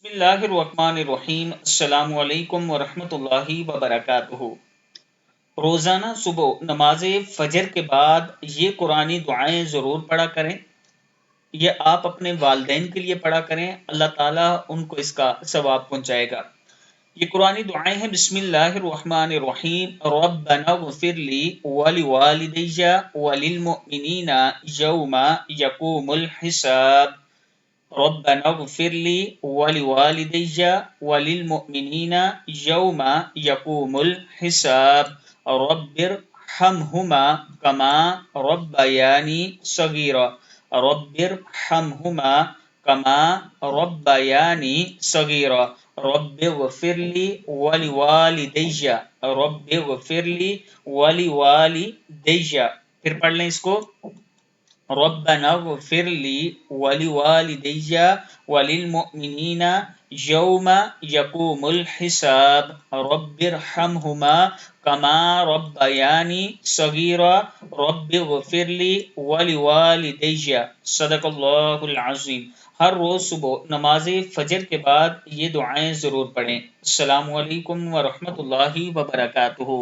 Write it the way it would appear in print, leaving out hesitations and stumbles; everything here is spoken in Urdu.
بسم اللہ الرحمن الرحیم، السلام علیکم ورحمۃ اللہ وبرکاتہ۔ روزانہ صبح نماز فجر کے بعد یہ قرآنی دعائیں ضرور پڑھا کریں۔ یہ آپ اپنے والدین کے لیے پڑھا کریں، اللہ تعالیٰ ان کو اس کا ثواب پہنچائے گا۔ یہ قرآنی دعائیں ہیں: بسم اللہ الرحمن الرحیم، ربنا اغفر لی ولوالدی وللمؤمنین یوم یقوم الحساب۔ ربنا اغفر لي ولوالدي وللمؤمنين يوم يقوم الحساب رب ارحمهما كما ربياني صغيرا رب ارحمهما كما ربياني صغيرا رب اغفر لي ولوالدي رب اغفر لي ولوالدي۔ پھر پڑھ لیں اس کو: ربنا اغفر لي ولوالدي وللمؤمنين يوم يقوم الحساب رب ارحمهما كما ربياني صغيرا رب اغفر لي ولوالدي۔ صدق اللہ العظیم۔ ہر روز صبح نماز فجر کے بعد یہ دعائیں ضرور پڑھیں۔ السلام علیکم ورحمۃ اللہ وبرکاتہ۔